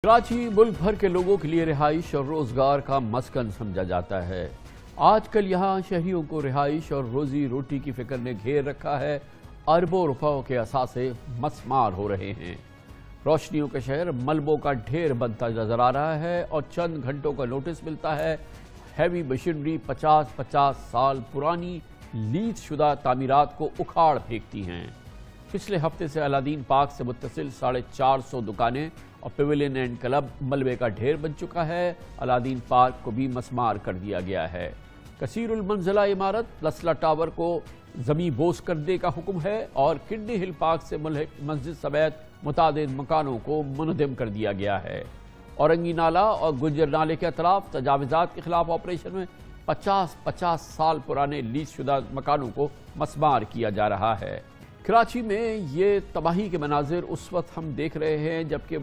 کراچی ملک بھر کے لوگوں کے لیے رہائش اور روزگار کا مسکن سمجھا جاتا ہے۔ آج کل یہاں شہریوں کو رہائش اور روزی روٹی کی فکر نے گھیر رکھا ہے۔ اربوں روپوں کے اثاثے مسمار ہو رہے ہیں۔ روشنیوں کے شہر ملبوں کا ڈھیر بنتا نظر آ رہا ہے اور چند گھنٹوں کا نوٹس ملتا ہے۔ ہیوی مشینری 50 سال پرانی لیز شدہ تعمیرات کو اکھاڑ پھینکتی ہیں۔ پچھلے ہفتے سے الادین پارک سے متصل 450 دکانیں اور پیویلین اینڈ کلب ملبے کا ڈھیر بن چکا ہے۔ الادین پارک کو بھی مسمار کر دیا گیا ہے۔ کثیر المنزلہ عمارت لسلا ٹاور کو زمیں بوس کرنے کا حکم ہے اور کنڈی ہل پارک سے ملحق مسجد سمیت متعدد مکانوں کو منہدم کر دیا گیا ہے۔ اورنگی نالہ اور گجر نالے کے اطراف تجاوزات کے خلاف آپریشن میں 50 سال پرانے لیز شدہ مکانوں کو مسمار کیا جا رہا ہے۔ کراچی میں یہ تباہی کے مناظر اس وقت ہم دیکھ رہے ہیں جبکہ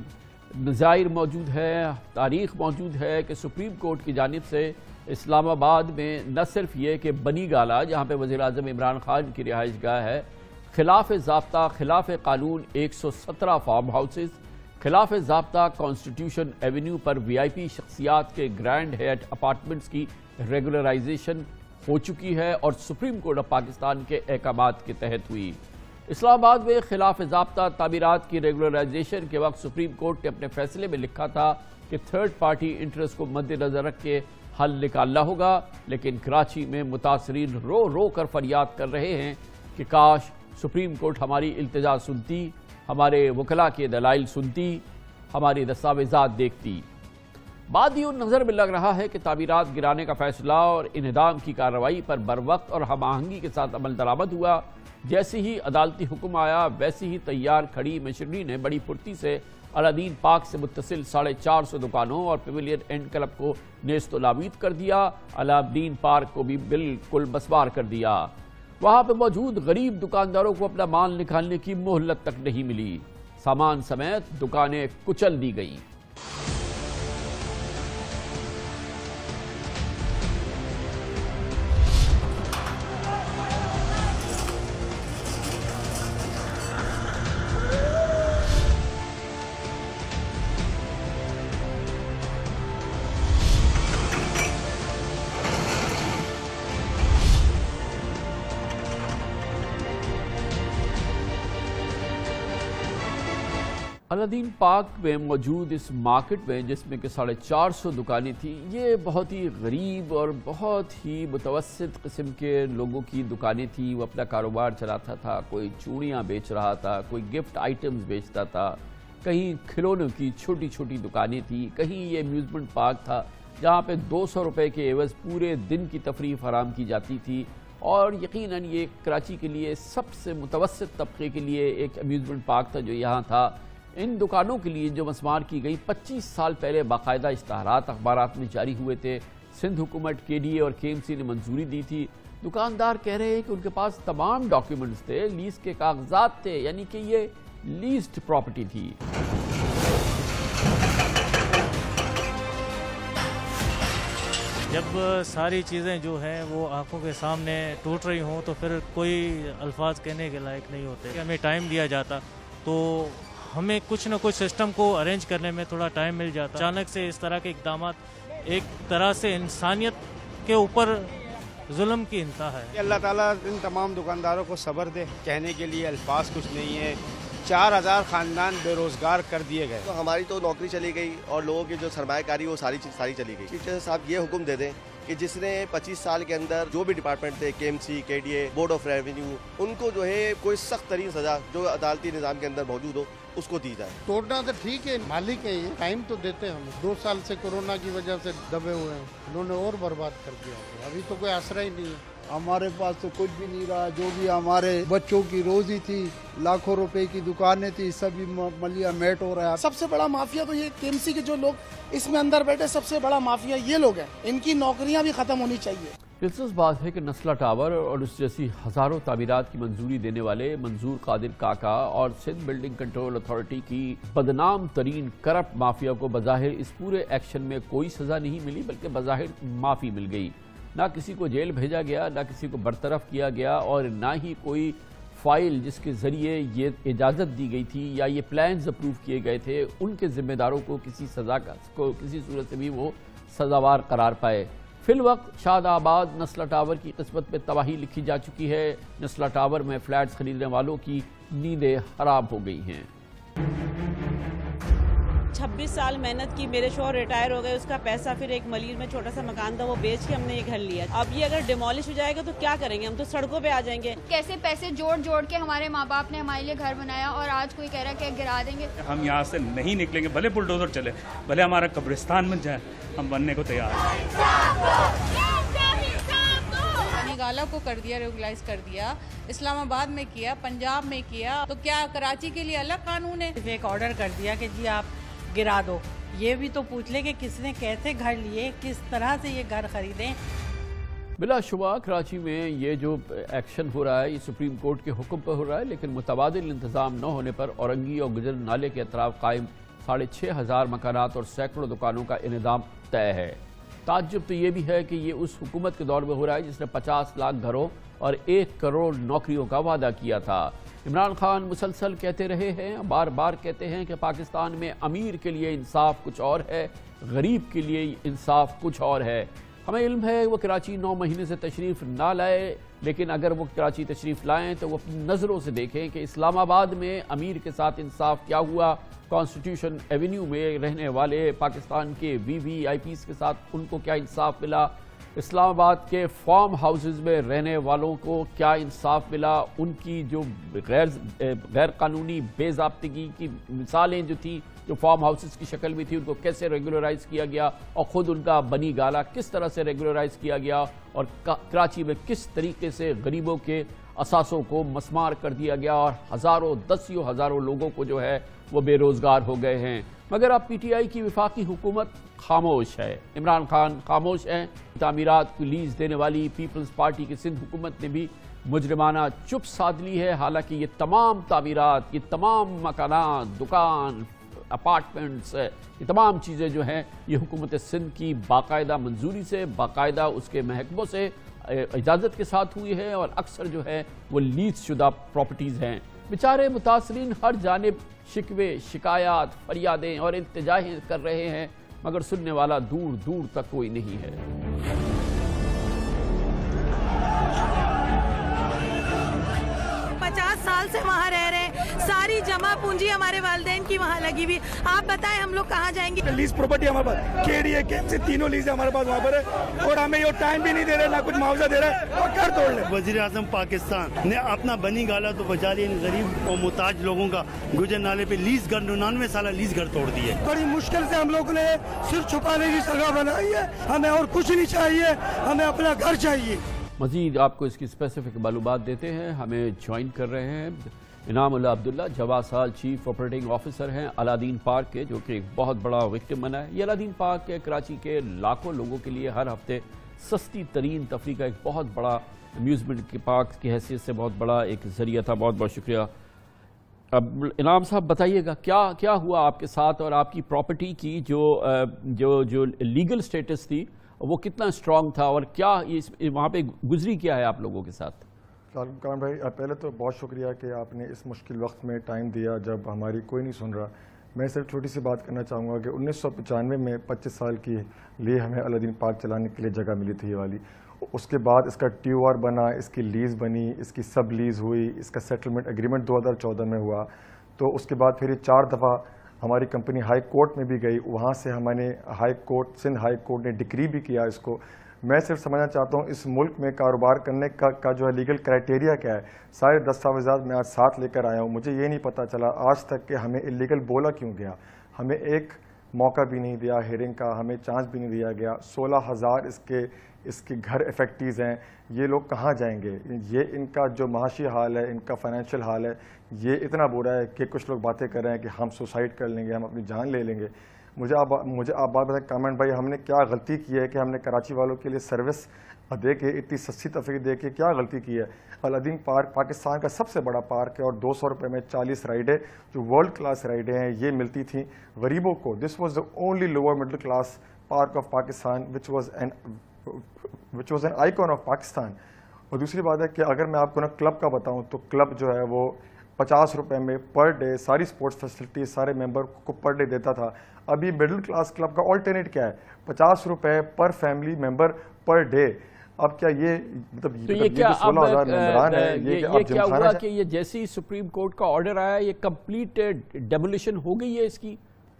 نظائر موجود ہے، تاریخ موجود ہے کہ سپریم کورٹ کی جانب سے اسلام آباد میں نہ صرف یہ کہ بنی گالہ جہاں پہ وزیر اعظم عمران خان کی رہائش گاہ ہے، خلاف ضابطہ خلاف قانون 117 فارم ہاؤسز، خلاف ضابطہ کانسٹیٹیوشن ایونیو پر وی آئی پی شخصیات کے گرینڈ ہیٹ اپارٹمنٹس کی ریگولرائزیشن ہو چکی ہے اور سپریم کورٹ آف پاکستان کے احکامات کے تحت ہوئی۔ اسلام آباد میں خلاف ضابطہ تعمیرات کی ریگولرائزیشن کے وقت سپریم کورٹ نے اپنے فیصلے میں لکھا تھا کہ تھرڈ پارٹی انٹرسٹ کو مد نظر رکھ کے حل نکالنا ہوگا، لیکن کراچی میں متاثرین رو رو کر فریاد کر رہے ہیں کہ کاش سپریم کورٹ ہماری التجا سنتی، ہمارے وکلاء کے دلائل سنتی، ہماری دستاویزات دیکھتی۔ بادی نظر میں لگ رہا ہے کہ تعمیرات گرانے کا فیصلہ اور انہدام کی کارروائی پر بروقت اور ہم آہنگی کے ساتھ عمل درآمد ہوا۔ جیسے ہی عدالتی حکم آیا ویسے ہی تیار کھڑی مشینری نے بڑی پھرتی سے الادین پارک سے متصل 450 دکانوں اور پیویلین اینڈ کلب کو نیست و نابود کر دیا۔ الادین پارک کو بھی بالکل مسمار کر دیا۔ وہاں پہ موجود غریب دکانداروں کو اپنا مال نکالنے کی مہلت تک نہیں ملی۔ سامان سمیت دکانیں کچل دی گئیں۔ الادین پارک میں موجود اس مارکیٹ میں جس میں کہ 450 دکانیں تھیں، یہ بہت ہی غریب اور بہت ہی متوسط قسم کے لوگوں کی دکانیں تھیں۔ وہ اپنا کاروبار چلاتا تھا، کوئی چوڑیاں بیچ رہا تھا، کوئی گفٹ آئٹمز بیچتا تھا، کہیں کھلونوں کی چھوٹی چھوٹی دکانیں تھیں، کہیں یہ امیوزمنٹ پارک تھا جہاں پہ 200 روپے کے عوض پورے دن کی تفریح فراہم کی جاتی تھی۔ اور یقیناً یہ کراچی کے لیے سب سے متوسط طبقے کے لیے ایک امیوزمنٹ پارک تھا جو یہاں تھا۔ ان دکانوں کے لیے جو مسمار کی گئی 25 سال پہلے باقاعدہ اشتہارات اخبارات میں جاری ہوئے تھے۔ سندھ حکومت کے ڈی اے اور کے ایم سی نے منظوری دی تھی۔ دکاندار کہہ رہے ہیں کہ ان کے پاس تمام ڈاکیومنٹس تھے، لیز کے کاغذات تھے، یعنی کہ یہ لیزڈ پراپرٹی تھی۔ جب ساری چیزیں جو ہیں وہ آنکھوں کے سامنے ٹوٹ رہی ہوں تو پھر کوئی الفاظ کہنے کے لائق نہیں ہوتے۔ ہمیں ٹائم دیا جاتا تو ہمیں کچھ نہ کچھ سسٹم کو ارینج کرنے میں تھوڑا ٹائم مل جاتا۔ اچانک سے اس طرح کے اقدامات ایک طرح سے انسانیت کے اوپر ظلم کی انتہا ہے۔ اللہ تعالیٰ ان تمام دکانداروں کو صبر دے، کہنے کے لیے الفاظ کچھ نہیں ہے۔ 4000 خاندان بے روزگار کر دیے گئے۔ تو ہماری تو نوکری چلی گئی اور لوگوں کی جو سرمایہ کاری وہ ساری چلی گئی۔ چیف جسٹس صاحب یہ حکم دے دیں کہ جس نے 25 سال کے اندر جو بھی ڈپارٹمنٹ تھے، کے M C, K D A, board of revenue, ان کو جو ہے کوئی سخت ترین سزا جو عدالتی نظام کے اندر موجود ہو اس کو دی جائے۔ توڑنا تو ٹھیک ہے، مالک ہے، یہ ٹائم تو دیتے ہمیں۔ 2 سال سے کورونا کی وجہ سے دبے ہوئے ہیں، انہوں نے اور برباد کر دیا۔ ابھی تو کوئی آسرا ہی نہیں ہے۔ ہمارے پاس تو کچھ بھی نہیں رہا، جو بھی ہمارے بچوں کی روزی تھی، لاکھوں روپے کی دکانیں تھی، سبھی ملیا میٹ ہو رہا ہے۔ سب سے بڑا مافیا تو یہ کے ایم سی کے جو لوگ اس میں اندر بیٹھے، سب سے بڑا مافیا یہ لوگ ہیں۔ ان کی نوکریاں بھی ختم ہونی چاہیے۔ دلچسپ بات ہے کہ نسلہ ٹاور اور اس جیسی ہزاروں تعمیرات کی منظوری دینے والے منظور قادر کاکا اور سندھ بلڈنگ کنٹرول اتھارٹی کی بدنام ترین کرپٹ مافیا کو بظاہر اس پورے ایکشن میں کوئی سزا نہیں ملی، بلکہ بظاہر معافی مل گئی۔ نہ کسی کو جیل بھیجا گیا، نہ کسی کو برطرف کیا گیا اور نہ ہی کوئی فائل جس کے ذریعے یہ اجازت دی گئی تھی یا یہ پلانز اپروو کیے گئے تھے ان کے ذمہ داروں کو کسی سزا کو کسی صورت سے بھی وہ سزاوار قرار پائے۔ فی الوقت شاد آباد نسلہ ٹاور کی قسمت پہ تباہی لکھی جا چکی ہے۔ نسلہ ٹاور میں فلیٹس خریدنے والوں کی نیندیں خراب ہو گئی ہیں۔ 26 سال محنت کی، میرے شوہر ریٹائر ہو گئے، اس کا پیسہ پھر ایک ملیر میں چھوٹا سا مکان تھا وہ بیچ کے ہم نے یہ گھر لیا۔ اب یہ اگر ڈیمولش ہو جائے گا تو کیا کریں گے؟ ہم تو سڑکوں پہ آ جائیں گے۔ کیسے پیسے جوڑ کے ہمارے ماں باپ نے ہمارے لیے گھر بنایا اور آج کوئی کہہ رہا ہے کہ گرا دیں گے۔ ہم یہاں سے نہیں نکلیں گے، بھلے بلڈوزر چلے، بھلے ہمارا قبرستان بن جائے، ہم بننے کو تیار ہیں۔ گالا کو کر دیا، ریگولائز کر دیا، اسلام آباد میں کیا، پنجاب میں کیا، تو کیا کراچی کے لیے الگ قانون ہے؟ ایک آرڈر کر دیا کہ جی آپ گرا دو، یہ بھی تو پوچھ لے کہ کس نے کیسے گھر لیے، کس طرح سے یہ گھر خریدیں۔ بلا شبہ کراچی میں یہ جو ایکشن ہو رہا ہے یہ سپریم کورٹ کے حکم پر ہو رہا ہے، لیکن متبادل انتظام نہ ہونے پر اورنگی اور گجر نالے کے اطراف قائم 6,500 مکانات اور سینکڑوں دکانوں کا انہدام طے ہے۔ تعجب تو یہ بھی ہے کہ یہ اس حکومت کے دور میں ہو رہا ہے جس نے 50 لاکھ گھروں اور 1 کروڑ نوکریوں کا وعدہ کیا تھا۔ عمران خان مسلسل کہتے رہے ہیں، بار بار کہتے ہیں کہ پاکستان میں امیر کے لیے انصاف کچھ اور ہے، غریب کے لیے انصاف کچھ اور ہے۔ ہمیں علم ہے وہ کراچی 9 مہینے سے تشریف نہ لائے، لیکن اگر وہ کراچی تشریف لائیں تو وہ اپنی نظروں سے دیکھیں کہ اسلام آباد میں امیر کے ساتھ انصاف کیا ہوا، کانسٹیٹیوشن ایونیو میں رہنے والے پاکستان کے VVIPs کے ساتھ ان کو کیا انصاف ملا، اسلام آباد کے فارم ہاؤسز میں رہنے والوں کو کیا انصاف ملا، ان کی جو غیر قانونی بے ضابطگی کی مثالیں جو تھیں جو فارم ہاؤسز کی شکل میں تھی ان کو کیسے ریگولرائز کیا گیا اور خود ان کا بنی گالا کس طرح سے ریگولرائز کیا گیا اور کراچی میں کس طریقے سے غریبوں کے اثاثوں کو مسمار کر دیا گیا اور دسیوں ہزاروں لوگوں کو جو ہے وہ بے روزگار ہو گئے ہیں۔ مگر اب PTI کی وفاقی حکومت خاموش ہے، عمران خان خاموش ہیں۔ تعمیرات کو لیز دینے والی پیپلز پارٹی کی سندھ حکومت نے بھی مجرمانہ چپ سادھ لی ہے، حالانکہ یہ تمام تعمیرات، یہ تمام مکانات، دکان، اپارٹمنٹس، یہ تمام چیزیں جو ہیں یہ حکومت سندھ کی باقاعدہ منظوری سے، باقاعدہ اس کے محکموں سے اجازت کے ساتھ ہوئی ہے اور اکثر جو ہے وہ لیز شدہ پراپرٹیز ہیں۔ بیچارے متاثرین ہر جانب شکوے، شکایات، فریادیں اور التجائیں کر رہے ہیں، مگر سننے والا دور دور تک کوئی نہیں ہے۔ 50 سال سے وہاں رہ رہے ہیں، ساری جمع پونجی ہمارے والدین کی وہاں لگی ہوئی، آپ بتائیں ہم لوگ کہاں جائیں گے؟ لیز پراپرٹی ہمارے پاس KDA KMC تینوں لیز ہمارے پاس وہاں پر ہے اور ہمیں یہ ٹائم بھی نہیں دے رہے، نہ کچھ معاوضہ دے رہے اور گھر توڑ لیں۔ وزیر اعظم پاکستان نے اپنا بنی گالا تو بچا لیا، غریب اور محتاج لوگوں کا گجر نالے پہ لیز گھر 99 سالہ لیز گھر توڑ دیے۔ بڑی مشکل سے ہم لوگوں نے صرف چھپانے کی جگہ بنائی ہے، ہمیں اور کچھ نہیں چاہیے، ہمیں اپنا گھر چاہیے۔ مزید آپ کو اس کی اسپیسیفک معلومات دیتے ہیں، ہمیں جوائن کر رہے ہیں انعام اللہ عبداللہ، جواز سال چیف آپریٹنگ آفیسر ہیں الادین پارک کے، جو کہ ایک بہت بڑا وکٹم بنا ہے۔ یہ الادین پارک کے کراچی کے لاکھوں لوگوں کے لیے ہر ہفتے سستی ترین تفریح کا ایک بہت بڑا امیوزمنٹ کے پارک کی حیثیت سے بہت بڑا ایک ذریعہ تھا۔ بہت بہت شکریہ۔ اب انعام صاحب بتائیے گا کیا ہوا آپ کے ساتھ اور آپ کی پراپرٹی کی جو لیگل سٹیٹس تھی وہ کتنا اسٹرانگ تھا اور کیا وہاں پہ گزری کیا ہے آپ لوگوں کے ساتھ؟ کامران بھائی، پہلے تو بہت شکریہ کہ آپ نے اس مشکل وقت میں ٹائم دیا جب ہماری کوئی نہیں سن رہا۔ میں صرف چھوٹی سی بات کرنا چاہوں گا کہ 1995 میں 25 سال کے لیے ہمیں الادین پارک چلانے کے لیے جگہ ملی تھی یہ والی۔ اس کے بعد اس کا TOR بنا، اس کی لیز بنی، اس کی سب لیز ہوئی، اس کا سیٹلمنٹ ایگریمنٹ 2014 میں ہوا۔ تو اس کے بعد پھر یہ 4 دفعہ ہماری کمپنی ہائی کورٹ میں بھی گئی، وہاں سے ہم نے سندھ ہائی کورٹ نے ڈکری بھی کیا اس کو۔ میں صرف سمجھنا چاہتا ہوں اس ملک میں کاروبار کرنے کا جو ہے لیگل کرائٹیریا کیا ہے، سارے دستاویزات میں آج ساتھ لے کر آیا ہوں۔ مجھے یہ نہیں پتا چلا آج تک کہ ہمیں اللیگل بولا کیوں گیا، ہمیں ایک موقع بھی نہیں دیا ہیئرنگ کا، ہمیں چانس بھی نہیں دیا گیا۔ 16,000 اس کے گھر افیکٹیز ہیں، یہ لوگ کہاں جائیں گے؟ یہ ان کا جو معاشی حال ہے، ان کا فائنینشیل حال ہے، یہ اتنا برا ہے کہ کچھ لوگ باتیں کر رہے ہیں کہ ہم سوسائڈ کر لیں گے، ہم اپنی جان لے لیں گے۔ مجھے آپ بات بتائیں کامران بھائی، ہم نے کیا غلطی کی ہے کہ ہم نے کراچی والوں کے لیے سروس دے کے اتنی سستی تفریح دے کے کیا غلطی کی ہے؟ الادین پارک پاکستان کا سب سے بڑا پارک ہے اور 200 روپے میں 40 رائڈیں جو ورلڈ کلاس رائڈیں ہیں یہ ملتی تھیں غریبوں کو۔ This was the only lower middle class park of Pakistan which was an icon of Pakistan۔ اور دوسری بات ہے کہ اگر میں آپ کو نا کلب کا بتاؤں تو کلب جو ہے وہ 50 روپے میں پر ڈے ساری سپورٹس فیسلٹی سارے ممبر کو پر ڈے دیتا تھا. ابھی مڈل کلاس کلب کا آلٹرنیٹ کیا ہے؟ 50 روپے پر فیملی ممبر پر ڈے. اب کیا یہ مطلب یہ 16,000 ممبران ہے یہ کیا ہوا کہ یہ جیسی سپریم کورٹ کا آرڈر آیا یہ کمپلیٹ ڈیمولیشن ہو گئی ہے اس کی؟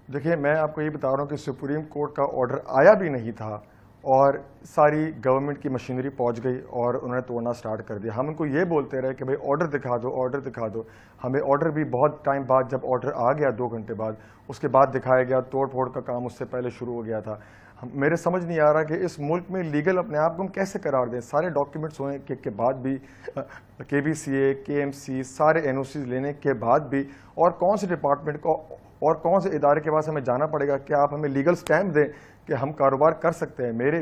دیکھیں میں آپ کو یہ بتا رہا ہوں کہ سپریم کورٹ کا آرڈر آیا بھی نہیں تھا اور ساری گورنمنٹ کی مشینری پہنچ گئی اور انہوں نے توڑنا سٹارٹ کر دیا. ہم ان کو یہ بولتے رہے کہ بھئی آرڈر دکھا دو آرڈر دکھا دو. ہمیں آرڈر بھی بہت ٹائم بعد جب آرڈر آ گیا 2 گھنٹے بعد اس کے بعد دکھایا گیا. توڑ پھوڑ کا کام اس سے پہلے شروع ہو گیا تھا. میرے سمجھ نہیں آ رہا کہ اس ملک میں لیگل اپنے آپ کو ہم کیسے قرار دیں. سارے ڈاکیومنٹس ہوئے کے بعد بھی KBCA KMC سارے NOCs لینے کے بعد بھی اور کون سے ڈپارٹمنٹ کو اور کون سے ادارے کے پاس ہمیں جانا پڑے گا کہ آپ ہمیں لیگل سٹیمپ دیں کہ ہم کاروبار کر سکتے ہیں. میرے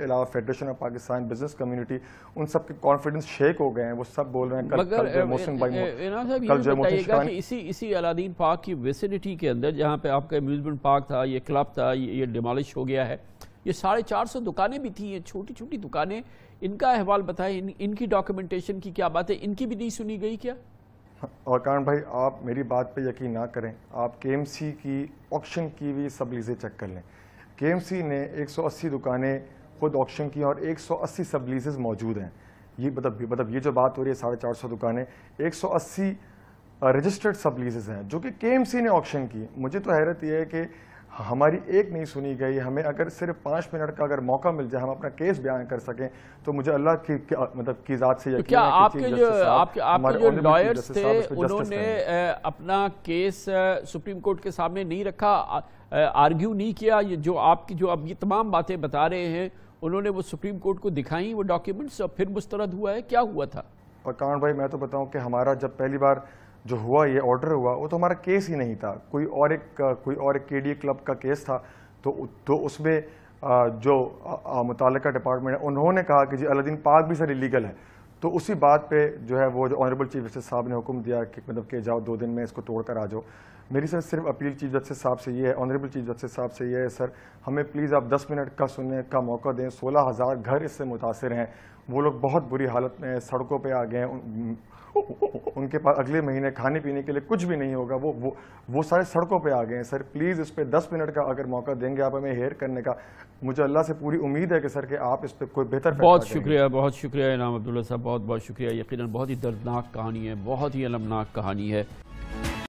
علاوہ federation of Pakistan business community ان سب کے کانفیڈنس شیک ہو گئے ہیں. وہ سب بول رہے ہیں اسی الادین پارک کی ویسینٹی کے اندر جہاں پہ آپ کا امیوزمنٹ پارک تھا یہ کلب تھا یہ ڈیمالش ہو گیا ہے. یہ 450 دکانیں بھی تھیں یہ چھوٹی چھوٹی دکانیں. ان کا احوال بتائیں ان کی ڈاکیومنٹیشن کی کیا بات ہے؟ ان کی بھی نہیں سنی گئی کیا؟ اور کان بھائی آپ میری بات پہ یقین نہ کریں. آپ KMC کی آکشن کی ہوئی سب لیزیں چیک کر لیں. KMC نے 180 دکانیں خود آکشن کی اور 180 سب لیزز موجود ہیں. یہ مطلب یہ جو بات ہو رہی ہے 450 دکانیں 180 رجسٹرڈ سب لیزز ہیں جو کہ KMC نے آکشن کی. مجھے تو حیرت یہ ہے کہ ہماری ایک نہیں سنی گئی. ہمیں اگر صرف 5 منٹ کا اگر موقع مل جائے ہم اپنا کیس بیان کر سکیں تو مجھے اللہ کی مطلب کی ذات سے یقین ہے. کیا آپ کے جو لائرز تھے انہوں نے اپنا کیس سپریم کورٹ کے سامنے نہیں رکھا آرگیو نہیں کیا؟ جو آپ کی جو اب یہ تمام باتیں بتا رہے ہیں انہوں نے وہ سپریم کورٹ کو دکھائیں وہ ڈاکیومنٹس اور پھر مسترد ہوا ہے؟ کیا ہوا تھا؟ اور کان بھائی میں تو بتاؤں کہ ہمارا جب پہلی بار جو ہوا یہ آرڈر ہوا وہ تو ہمارا کیس ہی نہیں تھا. کوئی اور ایک KDA کلب کا کیس تھا تو اس میں جو متعلقہ ڈپارٹمنٹ ہے انہوں نے کہا کہ جی الادین پارک بھی سر الیگل ہے. تو اسی بات پہ جو ہے وہ جو آنریبل چیف جسٹس صاحب نے حکم دیا کہ مطلب کہ جاؤ 2 دن میں اس کو توڑ کر آ جاؤ. میری سر صرف اپیل چیف جسٹس صاحب سے یہ ہے آنریبل چیف جسٹس صاحب سے یہ ہے سر ہمیں پلیز آپ 10 منٹ کا سننے کا موقع دیں. 16,000 گھر اس سے متاثر ہیں. وہ لوگ بہت بری حالت میں سڑکوں پہ آ گئے ہیں. ان کے پاس اگلے مہینے کھانے پینے کے لیے کچھ بھی نہیں ہوگا. وہ سارے سڑکوں پہ آ گئے ہیں. سر پلیز اس پہ 10 منٹ کا اگر موقع دیں گے آپ ہمیں ہیئر کرنے کا. مجھے اللہ سے پوری امید ہے کہ سر کہ آپ اس پہ کوئی بہتر بہت شکریہ انعام عبداللہ صاحب بہت شکریہ. یقیناً بہت ہی دردناک کہانی ہے بہت ہی المناک کہانی ہے.